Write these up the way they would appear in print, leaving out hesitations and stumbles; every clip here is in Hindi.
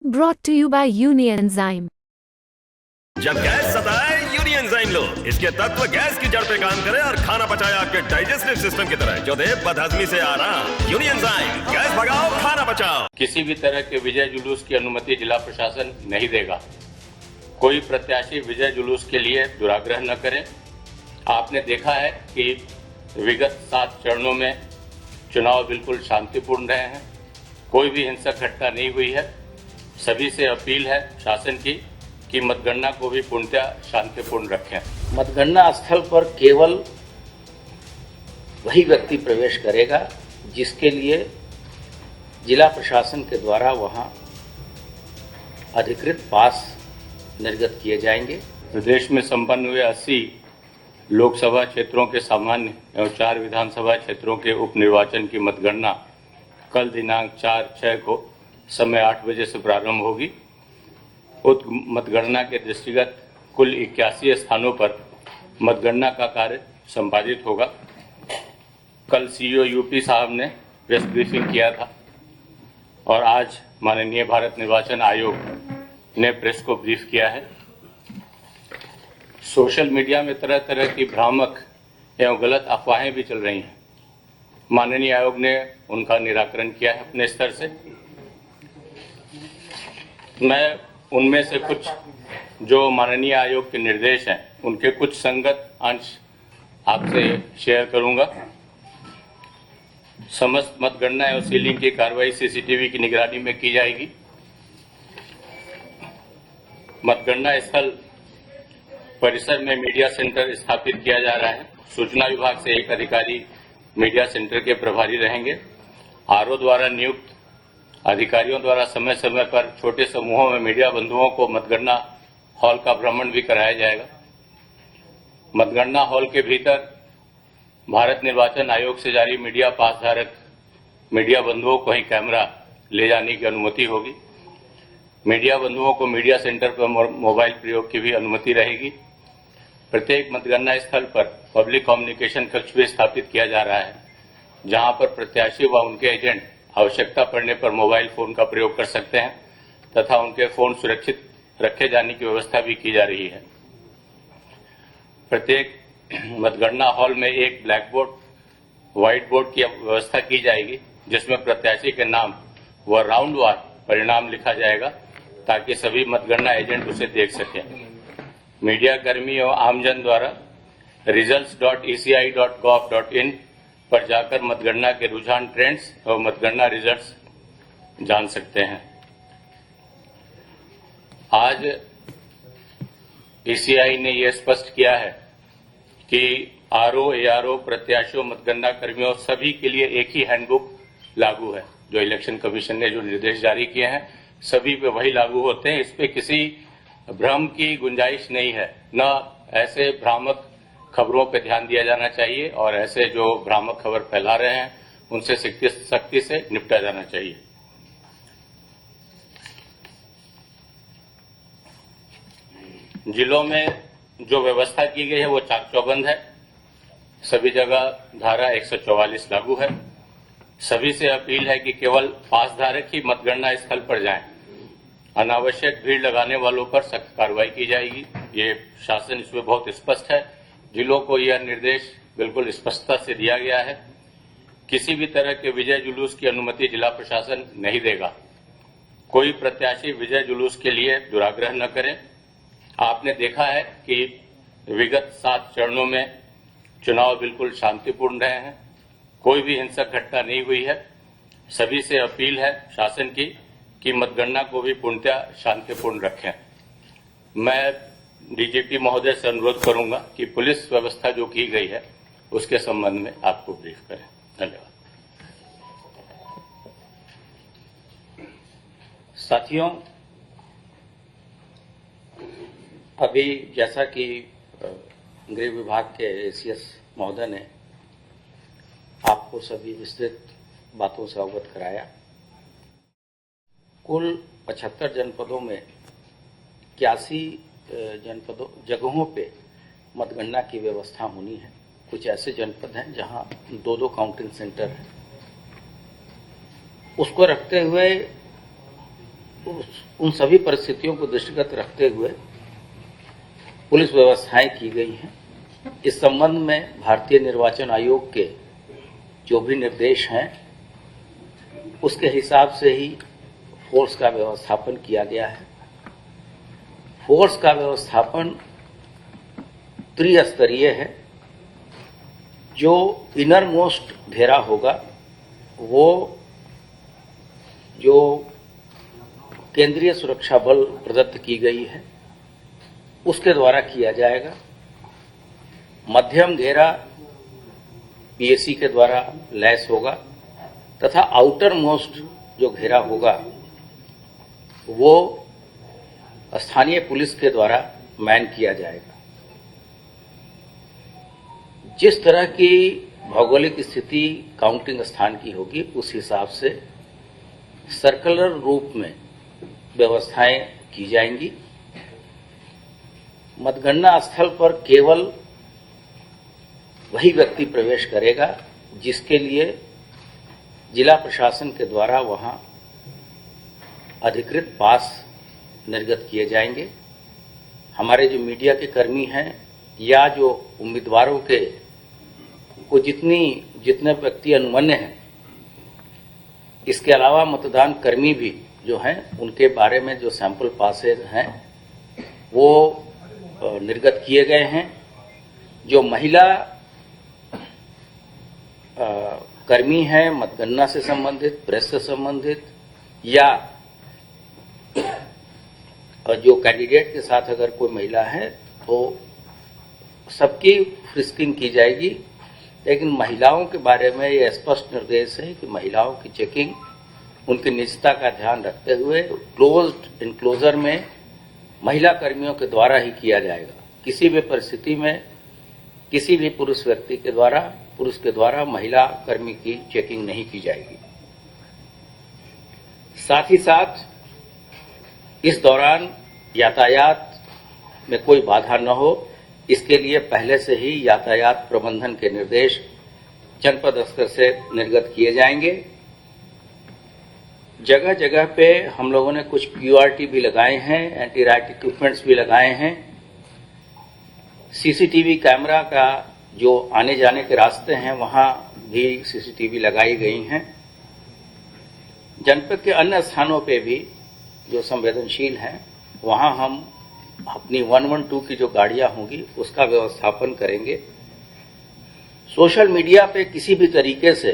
Brought to you by Unienzyme. जब गैस सताए यूनियनजाइम लो। इसके तत्व गैस की जड़ पे काम करे और खाना पचाए आपके डाइजेस्टिव सिस्टम की तरह, जो दे बदहजमी से आराम। यूनियनजाइम, गैस भगाओ, खाना बचाओ। किसी भी तरह के विजय जुलूस की अनुमति जिला प्रशासन नहीं देगा। कोई प्रत्याशी विजय जुलूस के लिए दुराग्रह न करे। आपने देखा है कि विगत 7 चरणों में चुनाव बिल्कुल शांतिपूर्ण रहे हैं, कोई भी हिंसक घटना नहीं हुई है। सभी से अपील है शासन की कि मतगणना को भी पूर्णतः शांतिपूर्ण रखें। मतगणना स्थल पर केवल वही व्यक्ति प्रवेश करेगा जिसके लिए जिला प्रशासन के द्वारा वहां अधिकृत पास निर्गत किए जाएंगे। प्रदेश में संपन्न हुए 80 लोकसभा क्षेत्रों के सामान्य एवं 4 विधानसभा क्षेत्रों के उपनिर्वाचन की मतगणना कल दिनांक 4/6 को समय 8 बजे से प्रारंभ होगी। उक्त मतगणना के दृष्टिगत कुल 81 स्थानों पर मतगणना का कार्य संपादित होगा। कल सीईओ यूपी साहब ने प्रेस ब्रीफिंग किया था और आज माननीय भारत निर्वाचन आयोग ने प्रेस को ब्रीफ किया है। सोशल मीडिया में तरह तरह की भ्रामक एवं गलत अफवाहें भी चल रही हैं। माननीय आयोग ने उनका निराकरण किया है अपने स्तर से। मैं उनमें से कुछ जो माननीय आयोग के निर्देश हैं उनके कुछ संगत अंश आपसे शेयर करूंगा। समस्त मतगणना एवं सीलिंग की कार्रवाई सीसीटीवी की निगरानी में की जाएगी। मतगणना स्थल परिसर में मीडिया सेंटर स्थापित किया जा रहा है। सूचना विभाग से एक अधिकारी मीडिया सेंटर के प्रभारी रहेंगे। आरओ द्वारा नियुक्त अधिकारियों द्वारा समय समय पर छोटे समूहों में मीडिया बंधुओं को मतगणना हॉल का भ्रमण भी कराया जाएगा। मतगणना हॉल के भीतर भारत निर्वाचन आयोग से जारी मीडिया पास धारक मीडिया बंधुओं को ही कैमरा ले जाने की अनुमति होगी। मीडिया बंधुओं को मीडिया सेंटर पर मोबाइल प्रयोग की भी अनुमति रहेगी। प्रत्येक मतगणना स्थल पर पब्लिक कम्युनिकेशन कक्ष भी स्थापित किया जा रहा है, जहां पर प्रत्याशी व उनके एजेंट आवश्यकता पड़ने पर मोबाइल फोन का प्रयोग कर सकते हैं तथा उनके फोन सुरक्षित रखे जाने की व्यवस्था भी की जा रही है। प्रत्येक मतगणना हॉल में एक ब्लैक बोर्ड, व्हाइट बोर्ड की व्यवस्था की जाएगी, जिसमें प्रत्याशी के नाम व राउंडवार परिणाम लिखा जाएगा ताकि सभी मतगणना एजेंट उसे देख सकें। मीडिया कर्मी और आमजन द्वारा results.eci.gov.in पर जाकर मतगणना के रुझान, ट्रेंड्स और मतगणना रिजल्ट्स जान सकते हैं। आज ईसीआई ने यह स्पष्ट किया है कि आरओ, एआरओ, प्रत्याशियों, मतगणना कर्मियों सभी के लिए एक ही हैंडबुक लागू है। जो इलेक्शन कमीशन ने जो निर्देश जारी किए हैं सभी पे वही लागू होते हैं। इस पे किसी भ्रम की गुंजाइश नहीं है। न ऐसे भ्रामक खबरों पे ध्यान दिया जाना चाहिए और ऐसे जो भ्रामक खबर फैला रहे हैं उनसे सख्ती से निपटा जाना चाहिए। जिलों में जो व्यवस्था की गई है वो चाक चौबंद है। सभी जगह धारा 144 लागू है। सभी से अपील है कि केवल पास धारक ही मतगणना स्थल पर जाएं। अनावश्यक भीड़ लगाने वालों पर सख्त कार्रवाई की जाएगी। ये शासन इसमें बहुत स्पष्ट है। जिलों को यह निर्देश बिल्कुल स्पष्टता से दिया गया है। किसी भी तरह के विजय जुलूस की अनुमति जिला प्रशासन नहीं देगा। कोई प्रत्याशी विजय जुलूस के लिए दुराग्रह न करे। आपने देखा है कि विगत 7 चरणों में चुनाव बिल्कुल शांतिपूर्ण रहे हैं, कोई भी हिंसक घटना नहीं हुई है। सभी से अपील है शासन की कि मतगणना को भी पूर्णतः शांतिपूर्ण रखें। मैं डीजीपी महोदय से अनुरोध करूंगा कि पुलिस व्यवस्था जो की गई है उसके संबंध में आपको ब्रीफ करें। धन्यवाद। साथियों, अभी जैसा कि गृह विभाग के एसीएस महोदय ने आपको सभी विस्तृत बातों से अवगत कराया। कुल 75 जनपदों में 81 जगहों पे मतगणना की व्यवस्था होनी है। कुछ ऐसे जनपद हैं जहां 2-2 काउंटिंग सेंटर है। उसको रखते हुए उन सभी परिस्थितियों को दृष्टिगत रखते हुए पुलिस व्यवस्थाएं की गई हैं। इस संबंध में भारतीय निर्वाचन आयोग के जो भी निर्देश हैं उसके हिसाब से ही फोर्स का व्यवस्थापन किया गया है। फोर्स का व्यवस्थापन त्रिस्तरीय है। जो इनर मोस्ट घेरा होगा वो जो केंद्रीय सुरक्षा बल प्रदत्त की गई है उसके द्वारा किया जाएगा। मध्यम घेरा पीएसी के द्वारा लैस होगा तथा आउटर मोस्ट जो घेरा होगा वो स्थानीय पुलिस के द्वारा मैन किया जाएगा। जिस तरह की भौगोलिक स्थिति काउंटिंग स्थान की होगी उस हिसाब से सर्कुलर रूप में व्यवस्थाएं की जाएंगी। मतगणना स्थल पर केवल वही व्यक्ति प्रवेश करेगा जिसके लिए जिला प्रशासन के द्वारा वहां अधिकृत पास निर्गत किए जाएंगे। हमारे जो मीडिया के कर्मी हैं या जो उम्मीदवारों के को जितने व्यक्ति अनुमन्य हैं, इसके अलावा मतदान कर्मी भी जो हैं उनके बारे में जो सैंपल पासेज हैं वो निर्गत किए गए हैं। जो महिला कर्मी हैं मतगणना से संबंधित, प्रेस से संबंधित या जो कैंडिडेट के साथ अगर कोई महिला है तो सबकी फ्रिस्किंग की जाएगी। लेकिन महिलाओं के बारे में ये स्पष्ट निर्देश है कि महिलाओं की चेकिंग उनकी निजता का ध्यान रखते हुए क्लोज्ड इनक्लोजर में महिला कर्मियों के द्वारा ही किया जाएगा। किसी भी परिस्थिति में किसी भी पुरुष के द्वारा महिला कर्मी की चेकिंग नहीं की जाएगी। साथ ही साथ इस दौरान यातायात में कोई बाधा न हो, इसके लिए पहले से ही यातायात प्रबंधन के निर्देश जनपद स्तर से निर्गत किए जाएंगे। जगह जगह पे हम लोगों ने कुछ QRT भी लगाए हैं, एंटी राइट इक्विपमेंट्स भी लगाए हैं। सीसीटीवी कैमरा का जो आने जाने के रास्ते हैं वहां भी सीसीटीवी लगाई गई हैं। जनपद के अन्य स्थानों पे भी जो संवेदनशील हैं वहां हम अपनी 112 की जो गाड़ियां होंगी उसका व्यवस्थापन करेंगे। सोशल मीडिया पे किसी भी तरीके से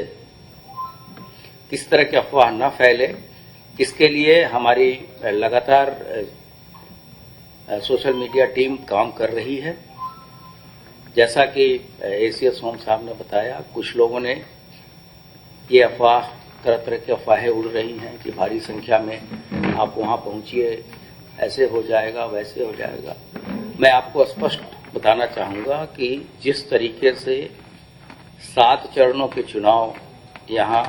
किस तरह की अफवाह न फैले, इसके लिए हमारी लगातार सोशल मीडिया टीम काम कर रही है। जैसा कि एसीएस होम साहब ने बताया, कुछ लोगों ने ये अफवाह, तरह तरह की अफवाहें उड़ रही हैं कि भारी संख्या में आप वहां पहुंचिए, ऐसे हो जाएगा वैसे हो जाएगा। मैं आपको स्पष्ट बताना चाहूंगा कि जिस तरीके से 7 चरणों के चुनाव यहाँ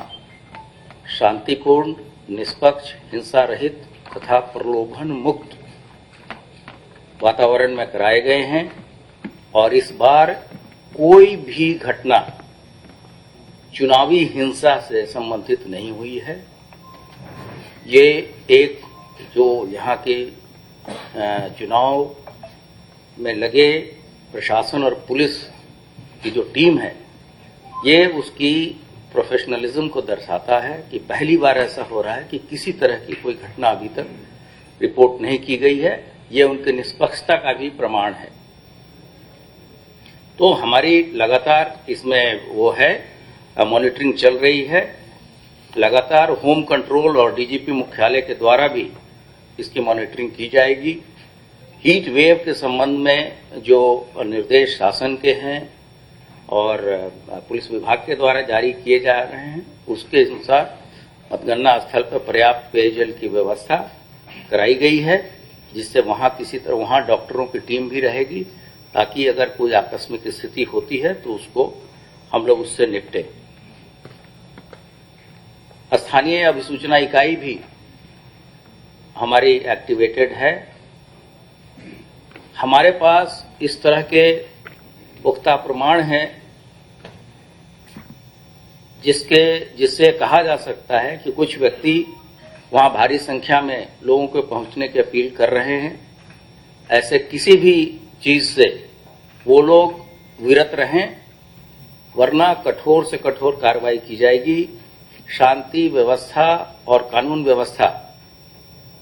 शांतिपूर्ण, निष्पक्ष, हिंसा रहित तथा प्रलोभन मुक्त वातावरण में कराए गए हैं और इस बार कोई भी घटना चुनावी हिंसा से संबंधित नहीं हुई है। ये एक जो यहाँ के चुनाव में लगे प्रशासन और पुलिस की जो टीम है, ये उसकी प्रोफेशनलिज्म को दर्शाता है कि पहली बार ऐसा हो रहा है कि किसी तरह की कोई घटना अभी तक रिपोर्ट नहीं की गई है। ये उनकी निष्पक्षता का भी प्रमाण है। तो हमारी लगातार इसमें वो है, मॉनिटरिंग चल रही है। लगातार होम कंट्रोल और डीजीपी मुख्यालय के द्वारा भी इसकी मॉनिटरिंग की जाएगी। हीट वेव के संबंध में जो निर्देश शासन के हैं और पुलिस विभाग के द्वारा जारी किए जा रहे हैं, उसके अनुसार मतगणना स्थल पर पर्याप्त पेयजल की व्यवस्था कराई गई है, जिससे वहां डॉक्टरों की टीम भी रहेगी ताकि अगर कोई आकस्मिक स्थिति होती है तो उसको हम लोग उससे निपटें। स्थानीय अभिसूचना इकाई भी हमारी एक्टिवेटेड है। हमारे पास इस तरह के पुख्ता प्रमाण हैं जिससे कहा जा सकता है कि कुछ व्यक्ति वहां भारी संख्या में लोगों को पहुंचने की अपील कर रहे हैं। ऐसे किसी भी चीज से वो लोग विरत रहें, वरना कठोर से कठोर कार्रवाई की जाएगी। शांति व्यवस्था और कानून व्यवस्था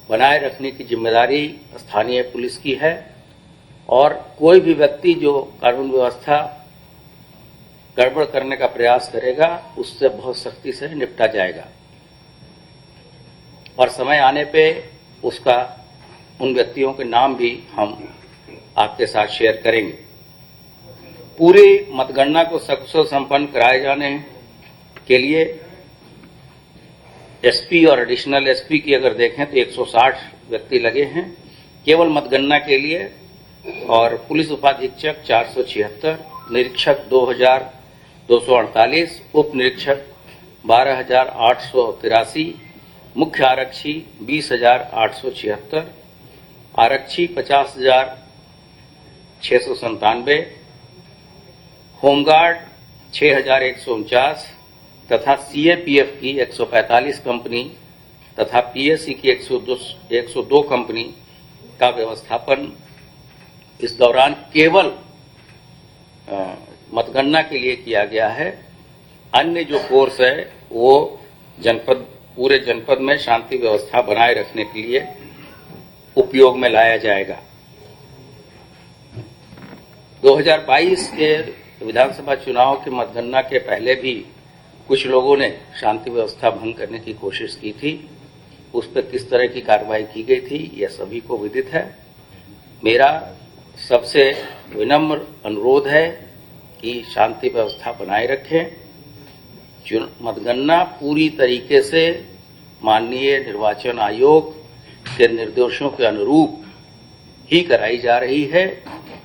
बनाए रखने की जिम्मेदारी स्थानीय पुलिस की है और कोई भी व्यक्ति जो कानून व्यवस्था गड़बड़ करने का प्रयास करेगा उससे बहुत सख्ती से निपटा जाएगा और समय आने पे उसका उन व्यक्तियों के नाम भी हम आपके साथ शेयर करेंगे। पूरी मतगणना को सकुशल संपन्न कराए जाने के लिए एसपी और एडिशनल एसपी की अगर देखें तो 160 व्यक्ति लगे हैं केवल मतगणना के लिए और पुलिस उपाधीक्षक 476, निरीक्षक 2248, उप निरीक्षक 12883, मुख्य आरक्षी 20876, आरक्षी 50697, होमगार्ड 6149 तथा सीएपीएफ की 145 कंपनी तथा पीएससी की 102 कंपनी का व्यवस्थापन इस दौरान केवल मतगणना के लिए किया गया है। अन्य जो फोर्स है वो पूरे जनपद में शांति व्यवस्था बनाए रखने के लिए उपयोग में लाया जाएगा। 2022 के विधानसभा चुनाव के मतगणना के पहले भी कुछ लोगों ने शांति व्यवस्था भंग करने की कोशिश की थी। उस पर किस तरह की कार्रवाई की गई थी यह सभी को विदित है। मेरा सबसे विनम्र अनुरोध है कि शांति व्यवस्था बनाए रखें। मतगणना पूरी तरीके से माननीय निर्वाचन आयोग के निर्देशों के अनुरूप ही कराई जा रही है।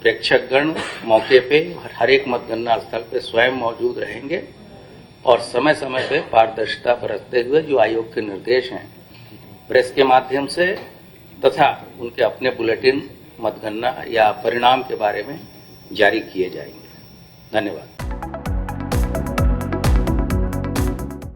प्रेक्षकगण मौके पे हर एक मतगणना स्थल पे स्वयं मौजूद रहेंगे और समय समय पे पारदर्शिता बरतते हुए जो आयोग के निर्देश हैं प्रेस के माध्यम से तथा उनके अपने बुलेटिन मतगणना या परिणाम के बारे में जारी किए जाएंगे। धन्यवाद।